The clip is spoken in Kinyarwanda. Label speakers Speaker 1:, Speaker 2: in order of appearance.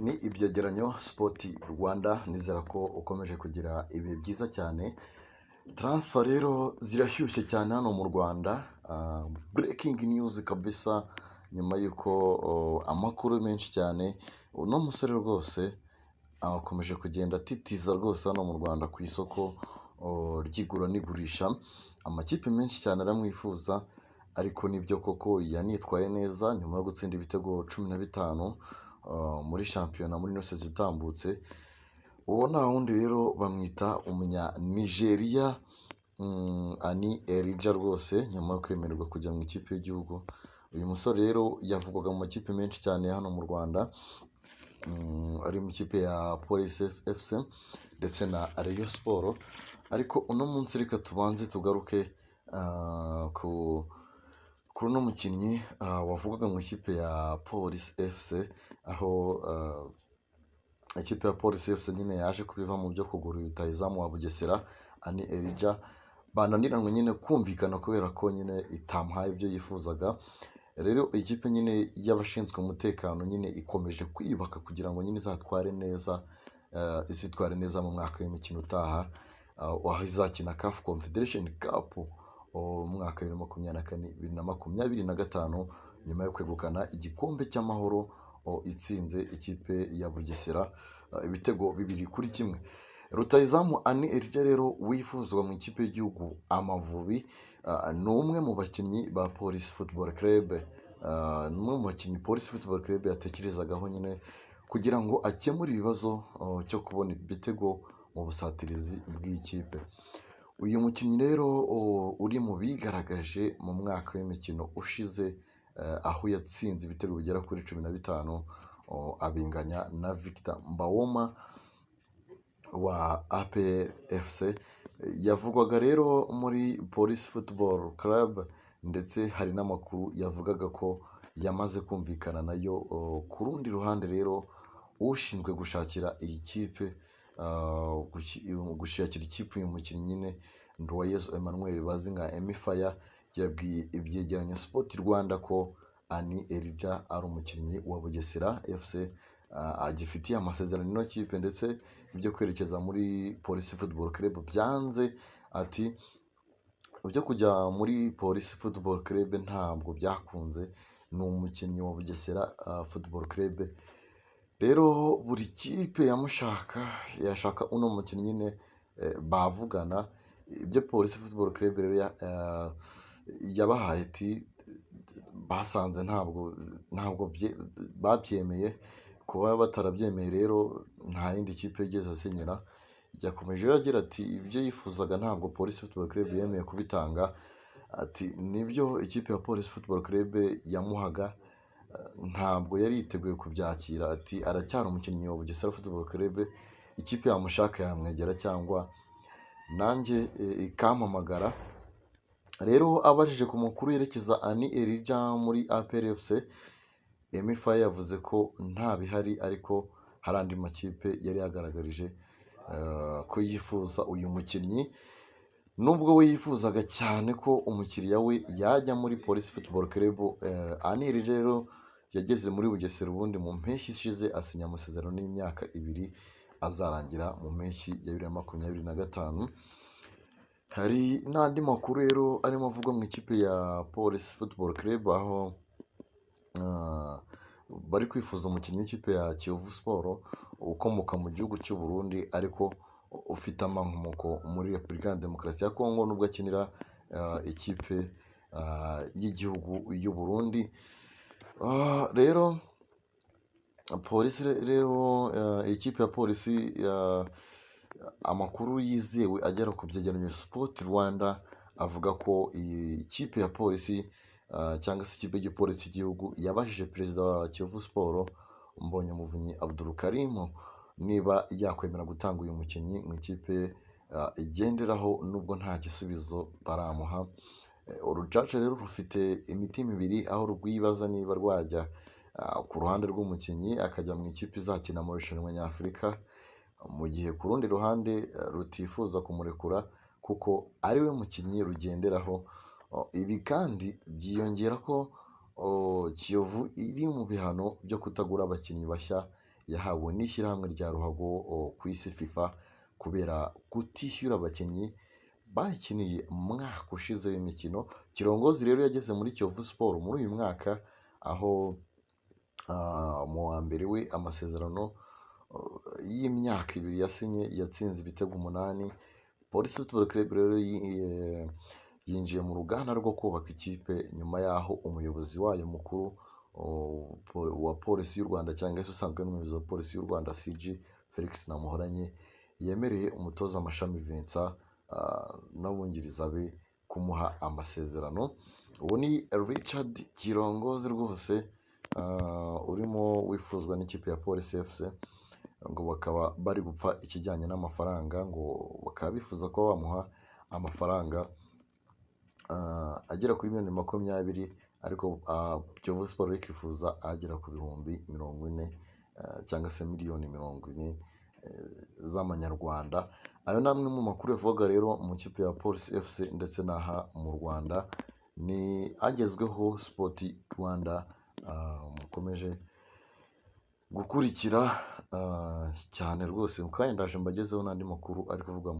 Speaker 1: Ni ibyegeranyo Sport Rwanda, nizera ko ukomeje kugira ibihe byiza cyane. Transfer rero zirashyushye cyane hano mu Rwanda. Breaking news kabisa, nyuma y'uko amakuru menshi cyane, uno musore rwose akomeje kugenda atitiza rwose hano mu Rwanda ku isoko ry'igura n'igurisha. Amakipe menshi cyane aramwifuza, ariko nibyo koko yanitwaye neza nyuma yo gutsinda ibitego 15 muri shampiyona muri ino sezi itambutse. Uwo nta wundi rero bamwita umunya Nigeria, Ani Elija rwose, nyuma yo kwemererwa kujya mu ikipe y'igihugu. Uyu musore rero yavugwaga mu makipe menshi cyane hano mu Rwanda, ari mu ikipe ya Police FC ndetse na Rayon Sport. Ariko uno munsi reka tubanze tugaruke kuri uno mukinnyi wavugaga mu ikipe ya Police FC, aho ikipe ya Police FC nyine yaje kubiva mu byo kugura rutahizamu wa Bugesera Ani Elija. Bananiranywe nyine kumvikana kubera ko nyine itamuhaye ibyo yifuzaga. Rero ikipe nyine y'abashinzwe umutekano nyine ikomeje kwiyubaka kugira ngo nyine izitware neza mu mwaka w'imikino utaha, aho izakina CAF Confederation Cup mu mwaka wa 2024-2025, nyuma yo kwegukana igikombe cy'amahoro itsinze ikipe ya Bugesera ibitego 2-1. Rutahizamu Ani Elija rero wifuzwa mu ikipe y'igihugu Amavubi, ni umwe mu bakinnyi ba Police Football Club, ni umwe mu bakinnyi Police Football Club yatekerezagaho nyine kugira ngo akemure ibibazo cyo kubona ibitego mu busatirizi bw'ikipe. Uyu mukinnyi rero uri mu bigaragaje mu mwaka w'imikino ushize, aho yatsinze ibitego bigera kuri 15, abinganya na Victor Mbawoma wa APR FC. Yavugwaga rero muri Police Football Club, ndetse hari n'amakuru yavugaga ko yamaze kumvikana nayo. Ku rundi ruhande rero, ushinzwe gushakira iyi kipe gushakira ikipe uyu mukinnyi nyine Nduwayezu Emmanuel bazi nka Emifaya, yabwiye ibyegeranyo Sport Rwanda ko Ani Elija ari umukinnyi wa Bugesera FC, agifitiye amasezerano ino kipe, ndetse ibyo kwerekeza muri Police Football Club byanze. Ati ibyo kujya muri Police Football Club ntabwo byakunze, ni umukinnyi wa Bugesera Football Club. Rero buri kipe yashaka uno mukinnyi nyine bavugana. Ibyo Police Football Club rero yabahaye ati basanze ntabwo babyemeye. Kuba batarabyemeye rero nta yindi kipe yigeze asinyira. Yakomeje agira ati ibyo yifuzaga ntabwo Police Football Club yemeye kubitanga. Ati nibyo ikipe ya Police Football Club yamuhaga, ntabwo yari yiteguye kubyakira. Ati aracyari umukinnyi wa Bugesera Football Club, ikipe yamushaka yamwegera cyangwa nanjye ikampamagara. Rero abajije ku makuru yerekeza Ani Elija muri APR FC, Emifaya yavuze ko nta bihari, ariko hari andi makipe yari yagaragarije ko yifuza uyu mukinnyi. Nubwo we yifuzaga cyane ko umukiriya we yajya muri Police Football Club, Ani Elija rero yageze muri Bugesera ubundi mu mpeshyi ishize, asinya amasezerano y'imyaka 2 azarangira mu mpeshyi ya 2025. Hari n'andi makuru rero arimo avugwa mu ikipe ya Police Football Club, aho bari kwifuza umukinnyi w'ikipe ya Kiyovu Sport ukomoka mu gihugu cy'u Burundi, ariko ufite amankomoko muri Repubulika ya Demokarasi ya Kongo, nubwo akinira ikipe y'igihugu y'u Burundi. Rero ikipe ya Polisi, amakuru yizewe agera ku byegeranyo Sport Rwanda avuga ko ikipe ya Polisi cyangwa se ikipe y'igipolisi cy'igihugu yabajije perezida wa Kiyovu Sport Mbonyumuvunyi Abdul Karim niba yakwemera gutanga uyu mukinnyi mu ikipe igenderaho, nubwo nta gisubizo baramuha. Urucaca rero rufite imitima ibiri, aho rwibaza niba rwajya ku ruhande rw'umukinnyi akajya mu ikipe izakina mu irushanwa nyafurika, mu gihe ku rundi ruhande rutifuza kumurekura kuko ari we mukinnyi rugenderaho. Ibi kandi byiyongera ko Kiyovu iri mu bihano byo kutagura abakinnyi bashya yahawe n'ishyirahamwe rya ruhago ku isi FIFA kubera kutishyura abakinnyi bakiniye umwaka ushize w'imikino. Kirongozi rero yageze muri Kiyovu Sport muri uyu mwaka, aho mu wa mbere we amasezerano y'imyaka 2 yasinye yatsinze ibitego 8. Police Football Club rero yinjiye mu ruganda rwo kubaka ikipe nyuma y'aho umuyobozi wayo mukuru wa polisi y'u Rwanda cyangwa se usanzwe n'umuyobozi wa polisi y'u Rwanda CG Felix Namuhoranye yemereye umutoza Amashami Vincent n'abungiriza be kumuha amasezerano. Ubu ni Richard Kirongozi rwose urimo wifuzwa n'ikipe ya Police FC, ngo bakaba bari gupfa ikijyanye n'amafaranga, ngo bakaba bifuza ko bamuha amafaranga agera kuri miliyoni 20, ariko Kiyovu Sport ikifuza agera ku bihumbi 40 cyangwa se miliyoni 40 z'amanyarwanda. Ayo ni amwe mu makuru yavuga rero mu kipe ya Police FC ndetse n'aha mu Rwanda. Ni agezweho Sport Rwanda mukomeje gukurikira cyane rwose. Kandi ndaje mbagezeho n'andi makuru ari kuvuga